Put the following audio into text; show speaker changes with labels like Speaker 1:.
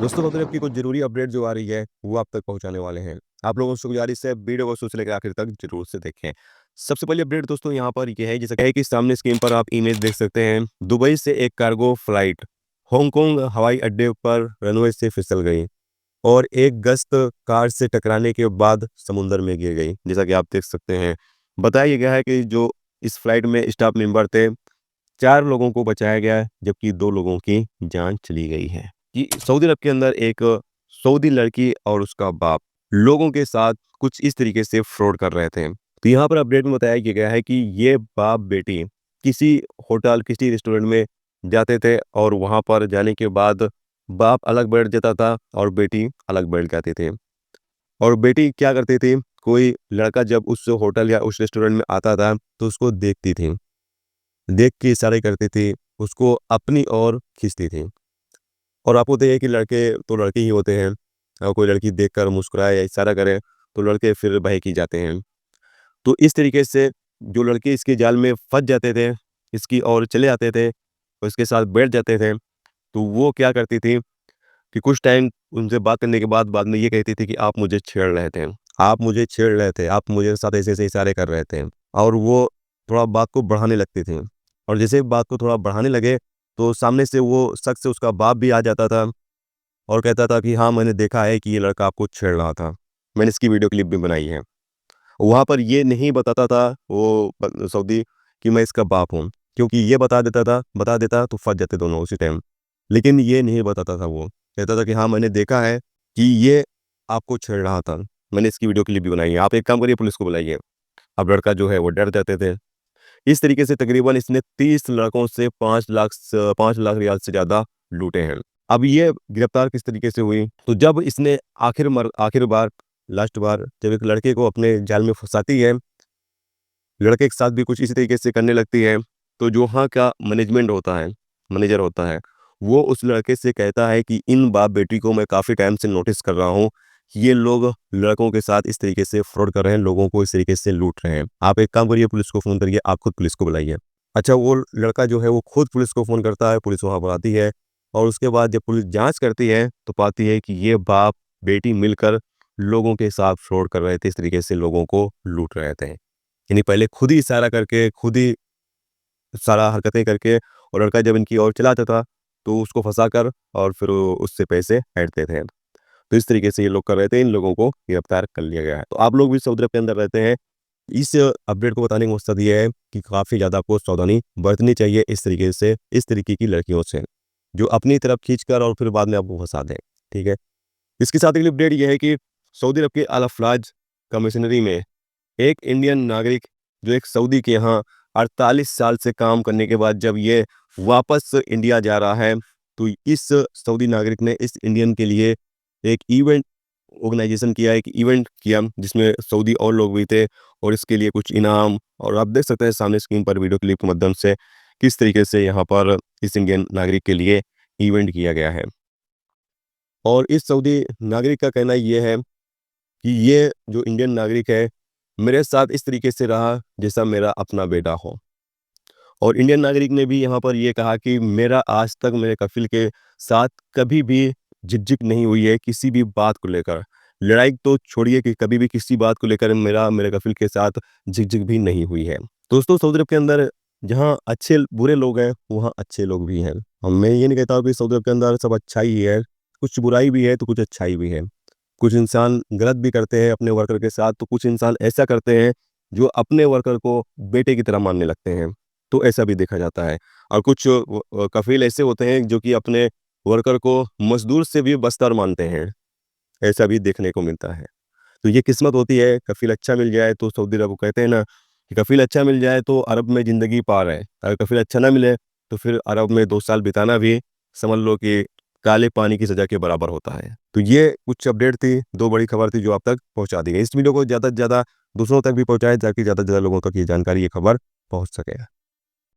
Speaker 1: दोस्तों सऊदी अरब की कुछ ज़रूरी अपडेट जो आ रही है, वो आप तक पहुँचाने वाले हैं। आप लोगों से गुज़ारिश है वीडियो को शुरू से लेकर आखिर तक ज़रूर से देखें। सबसे पहली अपडेट दोस्तों यहाँ पर ये है, जैसा है कि सामने स्क्रीन पर आप इमेज देख सकते हैं। दुबई से एक कार्गो फ्लाइट हांगकांग हवाई अड्डे पर रनवे से फिसल गई और एक गश्त कार से टकराने के बाद समुद्र में गिर गई। जैसा कि आप देख सकते हैं, बताया गया है कि जो इस फ्लाइट में स्टाफ मेंबर थे, 4 लोगों को बचाया गया है, जबकि 2 लोगों की जान चली गई है। कि सऊदी अरब के अंदर एक सऊदी लड़की और उसका बाप लोगों के साथ कुछ इस तरीके से फ्रॉड कर रहे थे। तो यहाँ पर अपडेट में बताया गया है कि ये बाप बेटी किसी होटल, किसी रेस्टोरेंट में जाते थे और वहाँ पर जाने के बाद बाप अलग बैठ जाता था और बेटी अलग बैठ जाती थी। और बेटी क्या करती थी, कोई लड़का जब उस होटल या उस रेस्टोरेंट में आता था तो उसको देखती थी, देख के इशारे करती थी, उसको अपनी ओर खींचती थी। और आपको तो ये है कि लड़के तो लड़के ही होते हैं। कोई लड़की देखकर मुस्कुराए या इशारा करे तो लड़के फिर बहक ही जाते हैं। तो इस तरीके से जो लड़के इसके जाल में फँस जाते थे, इसकी ओर चले आते थे और इसके साथ बैठ जाते थे, तो वो क्या करती थी कि कुछ टाइम उनसे बात करने के बाद में ये कहती थी कि आप मुझे छेड़ रहे थे, आप मुझे छेड़ रहे थे, आप मुझे साथ ऐसे-ऐसे इशारे कर रहे थे। और वो थोड़ा बात को बढ़ाने लगती थी। और जैसे ही बात को थोड़ा बढ़ाने लगे, तो सामने से वो शख्स, उसका बाप भी आ जाता था और कहता था कि हाँ, मैंने देखा है कि ये लड़का आपको छेड़ रहा था। मैंने इसकी वीडियो क्लिप भी बनाई है। वहाँ पर ये नहीं बताता था वो सऊदी कि मैं इसका बाप हूँ, क्योंकि ये बता देता तो फँस जाते दोनों उसी टाइम। लेकिन ये नहीं बताता था वो। कहता था कि हाँ, मैंने देखा है कि ये आपको छेड़ रहा था। मैंने इसकी वीडियो क्लिप भी बनाई है। आप एक काम करिए, पुलिस को बुलाइए। अब लड़का जो है वो डर जाते थे। इस तरीके से तकरीबन इसने 30 लड़कों से 5 लाख रियाल से ज़्यादा लूटे हैं। अब ये गिरफ्तार किस तरीके से हुई? तो जब इसने आखिर बार, लास्ट बार जब एक लड़के को अपने जाल में फँसाती है, लड़के के साथ भी कुछ इसी तरीके से करने लगती है, तो जो वहाँ का मैनेजर होता है, वो उस लड़के से कहता है कि इन बाप-बेटी को मैं काफ़ी टाइम से नोटिस कर रहा हूँ, ये लोग लड़कों के साथ इस तरीके से फ्रॉड कर रहे हैं, लोगों को इस तरीके से लूट रहे हैं। आप एक काम करिए, पुलिस को फ़ोन करिए, आप खुद पुलिस को बुलाइए। अच्छा, वो लड़का जो है वो खुद पुलिस को फ़ोन करता है, पुलिस वहाँ पर आती है और उसके बाद जब पुलिस जाँच करती है, तो पाती है कि ये बाप-बेटी मिलकर लोगों के साथ फ्रॉड कर रहे थे, इस तरीके से लोगों को लूट रहे थे। यानी पहले खुद ही इशारा करके, खुद ही सारा हरकतें करके, और लड़का जब इनकी ओर चला आता था, तो उसको फँसाकर और फिर वो उससे पैसे ऐंठते थे। तो इस तरीके से ये लोग कर रहे थे, इन लोगों को गिरफ्तार कर लिया गया है। तो आप लोग भी सऊदी अरब के अंदर रहते हैं, इस अपडेट को बताने का मकसद ये है कि काफ़ी ज़्यादा आपको सावधानी बरतनी चाहिए इस तरीके की लड़कियों से, जो अपनी तरफ खींचकर और फिर बाद में आपको फँसा दें, ठीक है? इसके साथ अगली अपडेट ये है कि सऊदी अरब के अल अफ़लाज कमिश्नरी में एक इंडियन नागरिक, जो एक सऊदी के यहाँ 48 साल से काम करने के बाद जब ये वापस इंडिया जा रहा है, तो इस सऊदी नागरिक ने इस इंडियन के लिए एक इवेंट किया जिसमें सऊदी और लोग भी थे, और इसके लिए कुछ इनाम, और आप देख सकते हैं सामने स्क्रीन पर वीडियो क्लिप के माध्यम से किस तरीके से यहाँ पर इस इंडियन नागरिक के लिए इवेंट किया गया है। और इस सऊदी नागरिक का कहना ये है कि ये जो इंडियन नागरिक है, मेरे साथ इस तरीके से रहा जैसा मेरा अपना बेटा हो। और इंडियन नागरिक ने भी यहाँ पर ये कहा कि मेरा आज तक मेरे कफ़िल के साथ कभी भी झिझक नहीं हुई है किसी भी बात को लेकर। लड़ाई तो छोड़िए कि कभी भी किसी बात को लेकर मेरे कफ़िल के साथ झिझक भी नहीं हुई है। दोस्तों, सऊदी अरब के अंदर जहाँ अच्छे बुरे लोग हैं, वहाँ अच्छे लोग भी हैं। और मैं ये नहीं कहता हूँ कि सऊदी अरब के अंदर सब अच्छाई ही है, कुछ बुराई भी है तो कुछ अच्छाई भी है। कुछ इंसान गलत भी करते हैं अपने वर्कर के साथ, तो कुछ इंसान ऐसा करते हैं जो अपने वर्कर को बेटे की तरह मानने लगते हैं, तो ऐसा भी देखा जाता है। और कुछ कफ़ील ऐसे होते हैं जो कि अपने वर्कर को मज़दूर से भी बदतर मानते हैं, ऐसा भी देखने को मिलता है। तो ये किस्मत होती है, कफ़ील अच्छा मिल जाए तो सऊदी अरब, वो कहते हैं ना कि कफ़ील अच्छा मिल जाए तो अरब में ज़िंदगी पार है। अगर कफ़ील अच्छा ना मिले तो फिर अरब में 2 साल बिताना भी समझ लो कि काले पानी की सज़ा के बराबर होता है। तो ये कुछ अपडेट थी, 2 बड़ी खबर थी जो आप तक पहुँचा दी गई। इस वीडियो को ज़्यादा से ज़्यादा दूसरों तक भी पहुँचाएँ ताकि ज़्यादा से ज़्यादा लोगों तक ये जानकारी, ये खबर पहुँच सके।